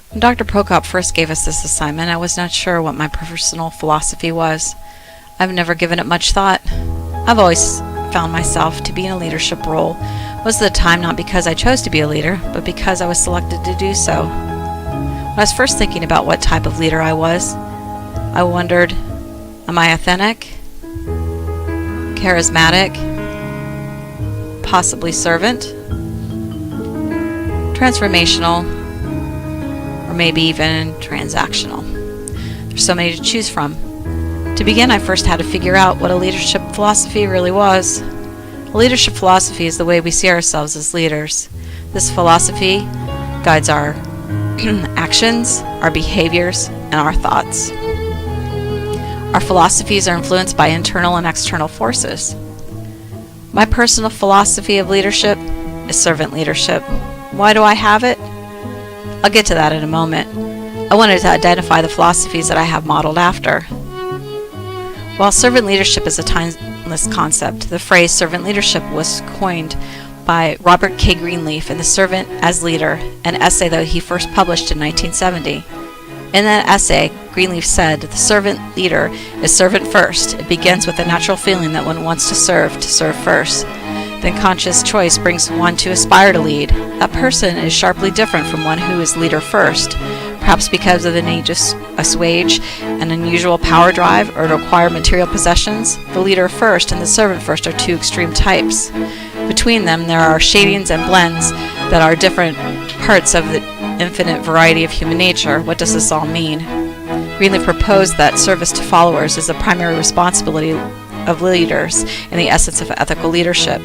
When Dr. Prokop first gave us this assignment, I was not sure what my personal philosophy was. I've never given it much thought. I've always found myself to be in a leadership role, most of the time not because I chose to be a leader, but because I was selected to do so. When I was first thinking about what type of leader I was, I wondered, am I authentic, charismatic, possibly servant, transformational, or maybe even transactional? There's so many to choose from. To begin, I first had to figure out what a leadership philosophy really was. A leadership philosophy is the way we see ourselves as leaders. This philosophy guides our actions, our behaviors, and our thoughts. Our philosophies are influenced by internal and external forces. My personal philosophy of leadership is servant leadership. Why do I have it? I'll get to that in a moment. I wanted to identify the philosophies that I have modeled after. While servant leadership is a timeless concept, the phrase servant leadership was coined by Robert K. Greenleaf in The Servant as Leader, an essay that he first published in 1970. In that essay, Greenleaf said, "The servant leader is servant first. It begins with a natural feeling that one wants to serve first. Then conscious choice brings one to aspire to lead. That person is sharply different from one who is leader first, perhaps because of the need to assuage an unusual power drive or to acquire material possessions. The leader first and the servant first are two extreme types. Between them, there are shadings and blends that are different parts of the infinite variety of human nature. What does this all mean?" Greenleaf proposed that service to followers is the primary responsibility of leaders in the essence of ethical leadership.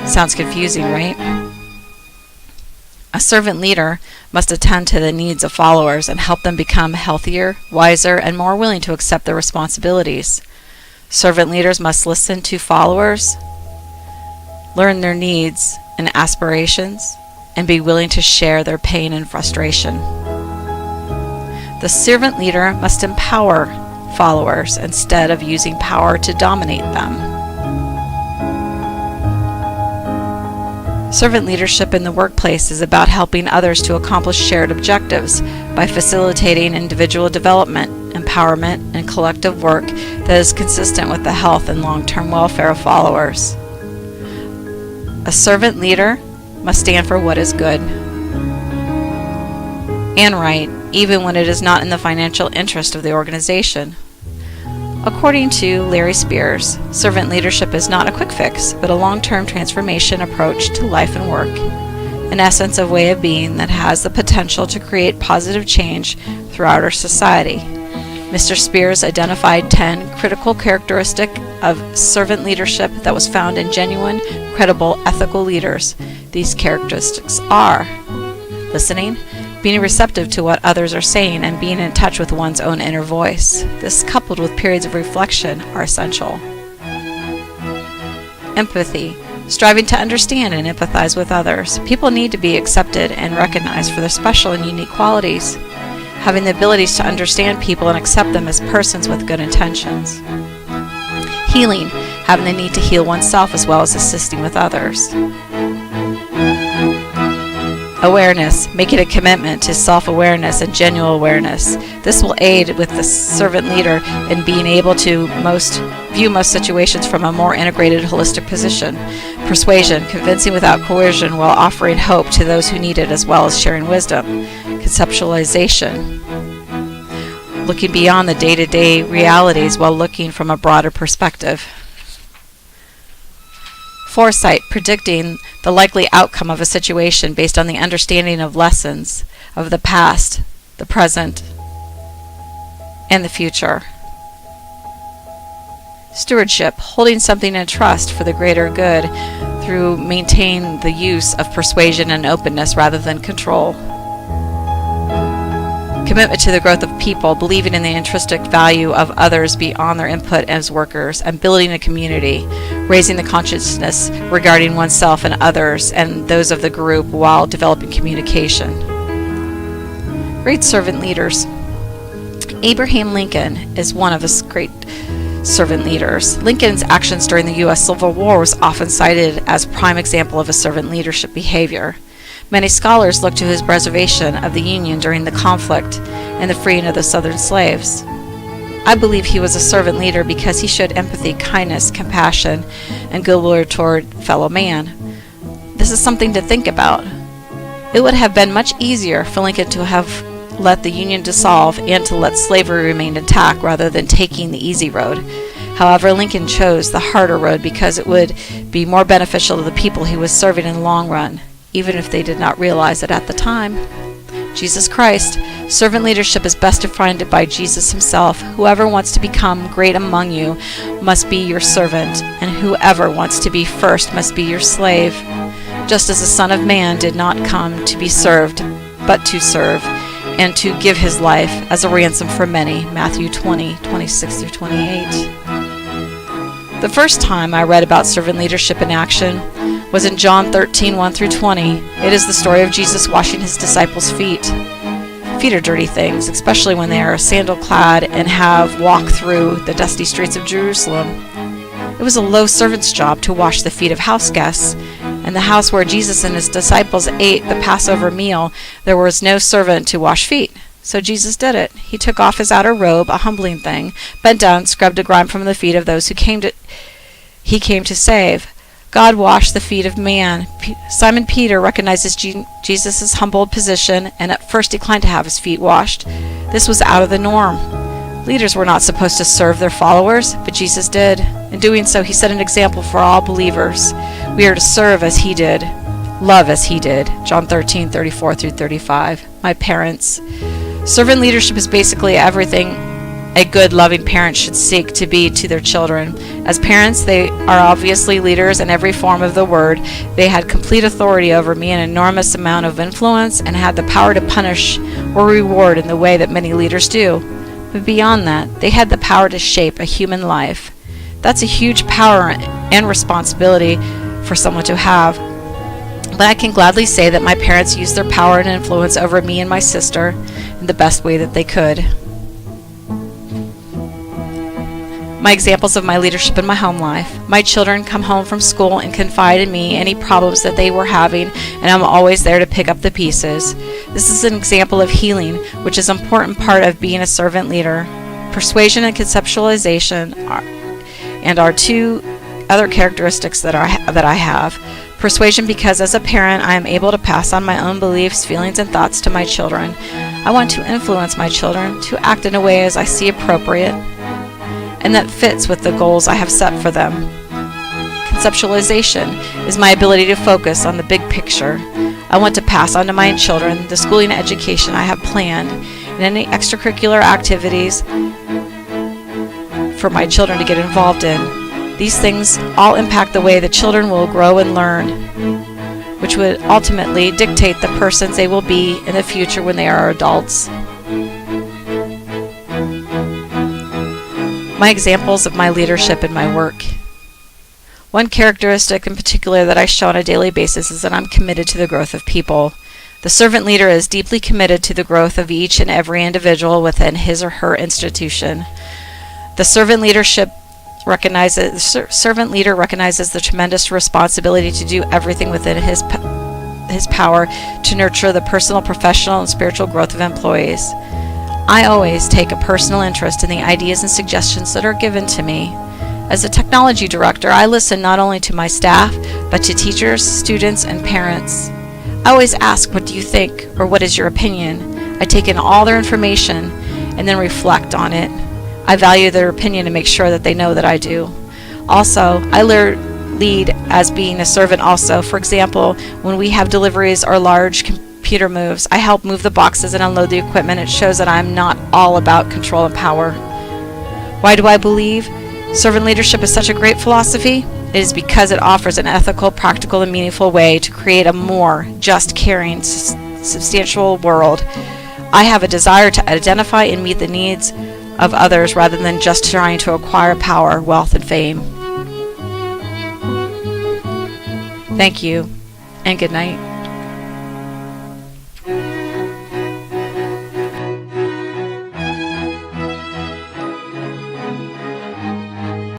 Sounds confusing, right? A servant leader must attend to the needs of followers and help them become healthier, wiser, and more willing to accept their responsibilities. Servant leaders must listen to followers, learn their needs and aspirations, and be willing to share their pain and frustration. The servant leader must empower followers instead of using power to dominate them. Servant leadership in the workplace is about helping others to accomplish shared objectives by facilitating individual development, empowerment, and collective work that is consistent with the health and long-term welfare of followers. A servant leader must stand for what is good and right, even when it is not in the financial interest of the organization. According to Larry Spears, servant leadership is not a quick fix, but a long-term transformation approach to life and work, in essence a way of being that has the potential to create positive change throughout our society. Mr. Spears identified 10 critical characteristics of servant leadership that was found in genuine, credible, ethical leaders. These characteristics are listening, being receptive to what others are saying, and being in touch with one's own inner voice. This, coupled with periods of reflection, are essential. Empathy, striving to understand and empathize with others. People need to be accepted and recognized for their special and unique qualities. Having the abilities to understand people and accept them as persons with good intentions. Healing, having the need to heal oneself as well as assisting with others. Awareness, making a commitment to self-awareness and genuine awareness. This will aid with the servant leader in being able to view most situations from a more integrated, holistic position. Persuasion, convincing without coercion while offering hope to those who need it as well as sharing wisdom. Conceptualization, looking beyond the day-to-day realities while looking from a broader perspective. Foresight, predicting the likely outcome of a situation based on the understanding of lessons of the past, the present, and the future. Stewardship, holding something in trust for the greater good through maintaining the use of persuasion and openness rather than control. Commitment to the growth of people, believing in the intrinsic value of others beyond their input as workers, and building a community, raising the consciousness regarding oneself and others and those of the group while developing communication. Great servant leaders. Abraham Lincoln is one of his great servant leaders. Lincoln's actions during the U.S. Civil War was often cited as a prime example of a servant leadership behavior. Many scholars look to his preservation of the Union during the conflict and the freeing of the Southern slaves. I believe he was a servant leader because he showed empathy, kindness, compassion, and goodwill toward fellow man. This is something to think about. It would have been much easier for Lincoln to have let the Union dissolve and to let slavery remain intact rather than taking the easy road. However, Lincoln chose the harder road because it would be more beneficial to the people he was serving in the long run, even if they did not realize it at the time. Jesus Christ. Servant leadership is best defined by Jesus himself. Whoever wants to become great among you must be your servant, and whoever wants to be first must be your slave. Just as the Son of Man did not come to be served, but to serve, and to give his life as a ransom for many. Matthew 20:26-28. The first time I read about servant leadership in action was in John 13:1-20. It is the story of Jesus washing his disciples' feet. Feet are dirty things, especially when they are sandal-clad and have walked through the dusty streets of Jerusalem. It was a low servant's job to wash the feet of house guests. In the house where Jesus and his disciples ate the Passover meal, there was no servant to wash feet. So Jesus did it. He took off his outer robe, a humbling thing, bent down, scrubbed the grime from the feet of those he came to save. God washed the feet of man. Simon Peter recognizes Jesus' humbled position and at first declined to have his feet washed. This was out of the norm. Leaders were not supposed to serve their followers, but Jesus did. In doing so, he set an example for all believers. We are to serve as he did, love as he did. John 13:34-35. My parents. Servant leadership is basically everything a good, loving parent should seek to be to their children. As parents, they are obviously leaders in every form of the word. They had complete authority over me, an enormous amount of influence, and had the power to punish or reward in the way that many leaders do. But beyond that, they had the power to shape a human life. That's a huge power and responsibility for someone to have. But I can gladly say that my parents used their power and influence over me and my sister in the best way that they could. My examples of my leadership in my home life. My children come home from school and confide in me any problems that they were having, and I'm always there to pick up the pieces. This is an example of healing, which is an important part of being a servant leader. Persuasion and conceptualization are two other characteristics that I have. Persuasion because as a parent I am able to pass on my own beliefs, feelings, and thoughts to my children. I want to influence my children to act in a way as I see appropriate and that fits with the goals I have set for them. Conceptualization is my ability to focus on the big picture. I want to pass on to my children the schooling and education I have planned and any extracurricular activities for my children to get involved in. These things all impact the way the children will grow and learn, which would ultimately dictate the persons they will be in the future when they are adults. My examples of my leadership in my work. One characteristic in particular that I show on a daily basis is that I'm committed to the growth of people. The servant leader is deeply committed to the growth of each and every individual within his or her institution. The servant leader recognizes the tremendous responsibility to do everything within his power to nurture the personal, professional, and spiritual growth of employees. I always take a personal interest in the ideas and suggestions that are given to me. As a technology director, I listen not only to my staff, but to teachers, students, and parents. I always ask, what do you think, or what is your opinion? I take in all their information and then reflect on it. I value their opinion and make sure that they know that I do. Also, I lead as being a servant also. For example, when we have deliveries or large computer moves, I help move the boxes and unload the equipment. It shows that I'm not all about control and power. Why do I believe servant leadership is such a great philosophy? It is because it offers an ethical, practical, and meaningful way to create a more just, caring, substantial world. I have a desire to identify and meet the needs of others rather than just trying to acquire power, wealth, and fame. Thank you, and good night.